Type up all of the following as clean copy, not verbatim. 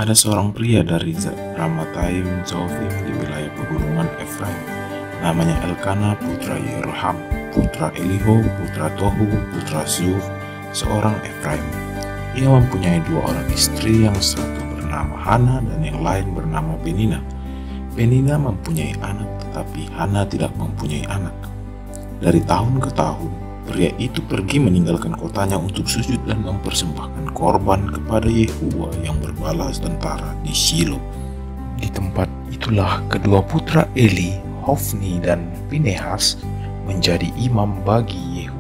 Ada seorang pria dari Ramataim Zofim di wilayah pegunungan Efraim. Namanya Elkana putra Yeroham, putra Eliho, putra Tohu, putra Zuf, seorang Efraim. Ia mempunyai dua orang istri, yang satu bernama Hana dan yang lain bernama Penina. Penina mempunyai anak, tetapi Hana tidak mempunyai anak. Dari tahun ke tahun, pria itu pergi meninggalkan kotanya untuk sujud dan mempersembahkan korban kepada Yehuwa yang berbalas tentara di Shilo. Di tempat itulah kedua putra Eli, Hofni dan Pinehas, menjadi imam bagi Yehuwa.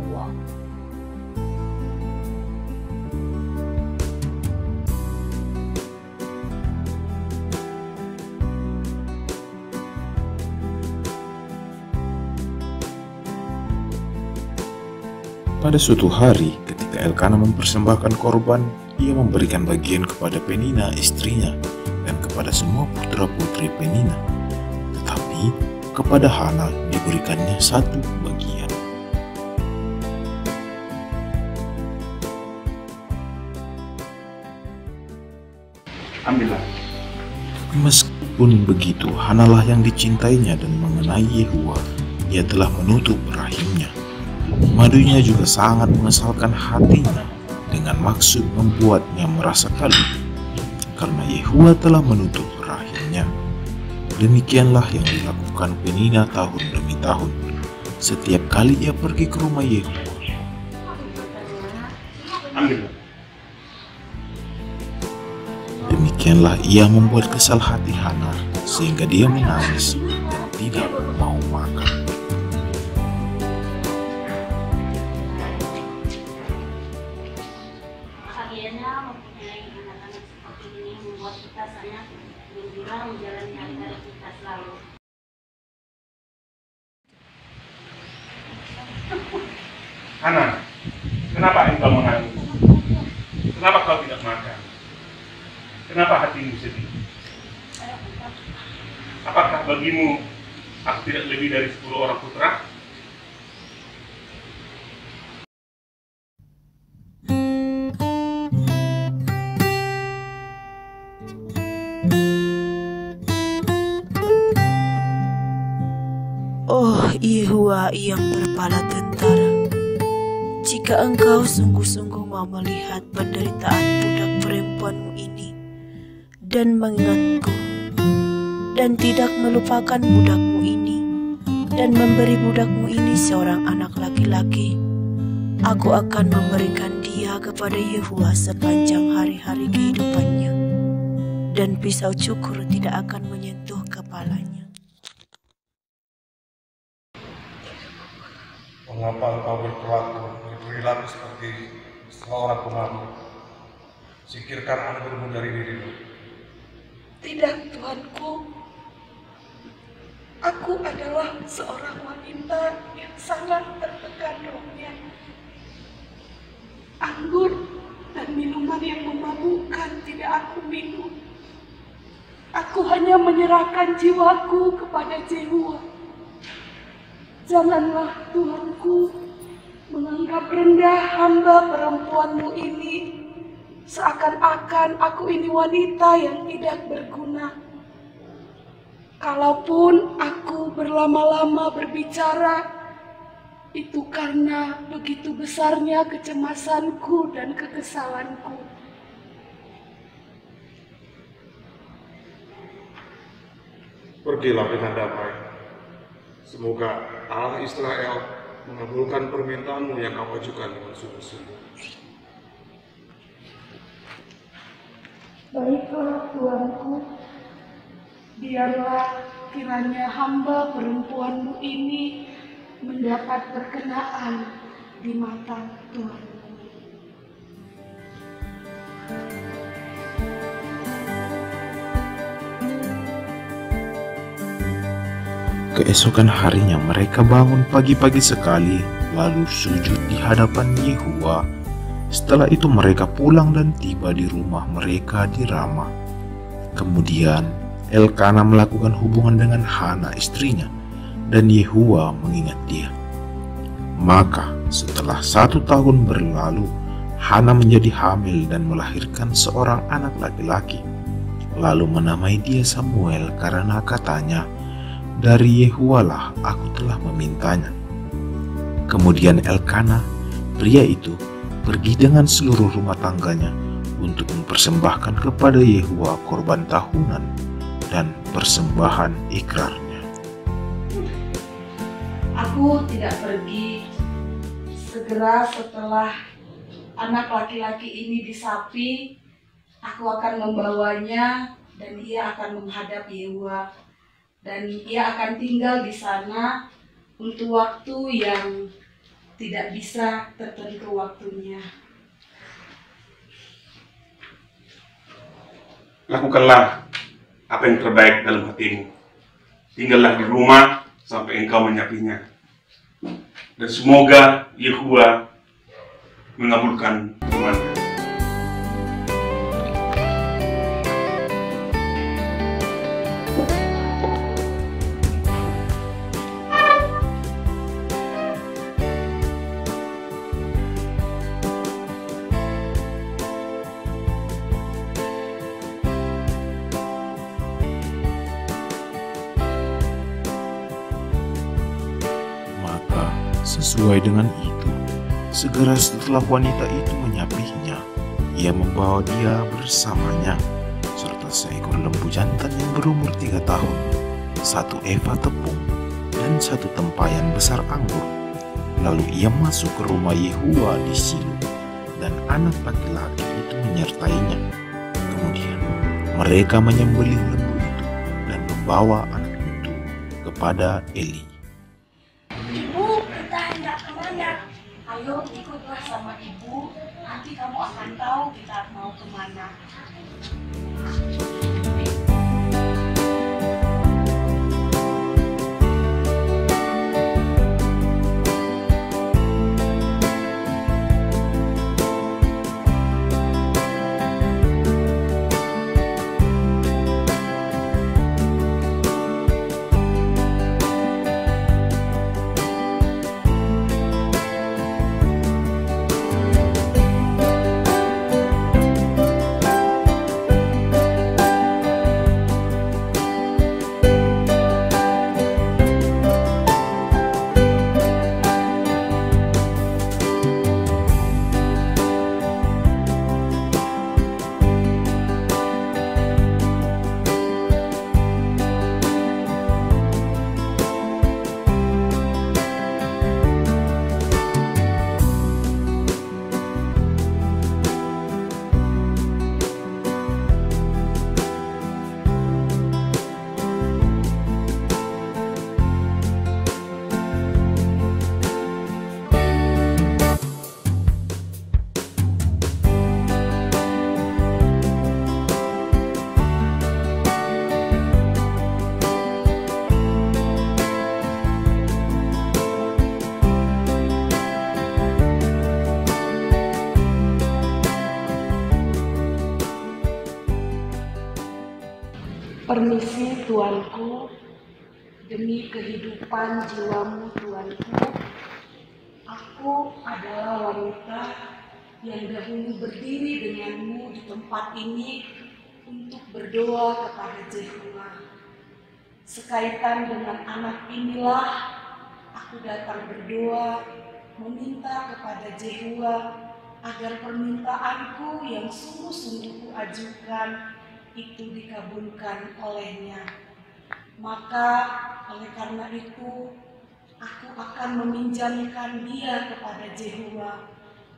Pada suatu hari, ketika Elkana mempersembahkan korban, ia memberikan bagian kepada Penina istrinya dan kepada semua putra-putri Penina. Tetapi kepada Hana diberikannya satu bagian. Ambillah. Meskipun begitu, Hanalah yang dicintainya, dan mengenai Yehuwa, ia telah menutup rahimnya. Madunya juga sangat mengesalkan hatinya, dengan maksud membuatnya merasa kalut, karena Yehuwa telah menutup rahimnya. Demikianlah yang dilakukan Penina tahun demi tahun, setiap kali ia pergi ke rumah Yehuwa. Demikianlah ia membuat kesal hati Hana, sehingga dia menangis dan tidak mau makan. Akhirnya mempunyai anak-anak seperti ini membuat kita sangat gembira menjalani hari-hari kita selalu. Hana, kenapa engkau menangis? Kenapa kau tidak makan? Kenapa hatimu sedih? Apakah bagimu aku tidak lebih dari 10 orang putra? Oh Yehuwa yang berpala tentara, jika engkau sungguh-sungguh mau melihat penderitaan budak perempuanmu ini dan mengingatku, dan tidak melupakan budakmu ini, dan memberi budakmu ini seorang anak laki-laki, aku akan memberikan dia kepada Yehuwa sepanjang hari-hari kehidupannya, dan pisau cukur tidak akan menyentuh kepalanya. Mengapa engkau berperilaku seperti seorang pemabuk? Singkirkan anggurmu dari dirimu. Tidak, Tuanku. Aku adalah seorang wanita yang sangat tertekan rohnya. Anggur dan minuman yang memabukkan tidak aku minum. Aku hanya menyerahkan jiwaku kepada Yehuwa. Janganlah Tuanku menganggap rendah hamba perempuanmu ini, seakan-akan aku ini wanita yang tidak berguna. Kalaupun aku berlama-lama berbicara, itu karena begitu besarnya kecemasanku dan kekesalanku. Pergilah dengan damai. Semoga Allah Israel mengabulkan permintaanmu yang kau ajukan dengan sungguh-sungguh. Baiklah Tuanku, biarlah kiranya hamba perempuanmu ini mendapat perkenaan di mata Tuhan. Keesokan harinya mereka bangun pagi-pagi sekali, lalu sujud di hadapan Yehuwa. Setelah itu mereka pulang dan tiba di rumah mereka di Rama. Kemudian Elkana melakukan hubungan dengan Hana istrinya, dan Yehuwa mengingat dia. Maka setelah 1 tahun berlalu, Hana menjadi hamil dan melahirkan seorang anak laki-laki. lalu menamai dia Samuel karena katanya, "Dari Yehuwalah aku telah memintanya." Kemudian Elkana, pria itu, pergi dengan seluruh rumah tangganya untuk mempersembahkan kepada Yehuwa korban tahunan dan persembahan ikrarnya. Aku tidak pergi. Segera setelah anak laki-laki ini disapi, aku akan membawanya dan ia akan menghadap Yehuwa. Dan ia akan tinggal di sana untuk waktu yang tidak bisa tertentu waktunya. Lakukanlah apa yang terbaik dalam hatimu. Tinggallah di rumah sampai engkau menyapinya. Dan semoga Yehuwa mengabulkan firman-Nya. Sesuai dengan itu, segera setelah wanita itu menyapihnya, ia membawa dia bersamanya, serta seekor lembu jantan yang berumur 3 tahun, 1 eva tepung, dan 1 tempayan besar anggur. Lalu ia masuk ke rumah Yehuwa di Silo, dan anak laki-laki itu menyertainya. Kemudian mereka menyembelih lembu itu dan membawa anak itu kepada Eli. Ibu, kita hendak kemana? Ayo ikutlah sama ibu, nanti kamu akan tahu kita mau kemana. Permisi Tuanku, demi kehidupan jiwamu Tuanku, aku adalah wanita yang dahulu berdiri denganmu di tempat ini untuk berdoa kepada Yehuwa. Sekaitan dengan anak inilah aku datang berdoa meminta kepada Yehuwa agar permintaanku yang sungguh-sungguh kuajukan itu dikabulkan olehnya. Maka oleh karena itu aku akan meminjamkan dia kepada Yehuwa.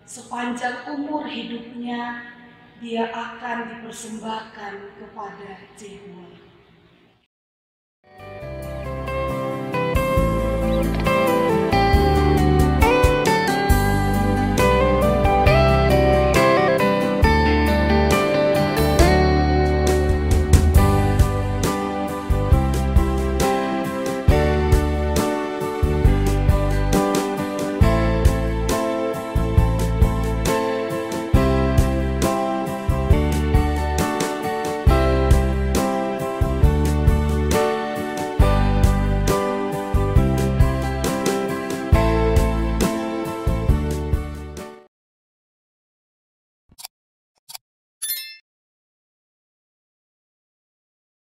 Sepanjang umur hidupnya dia akan dipersembahkan kepada Yehuwa.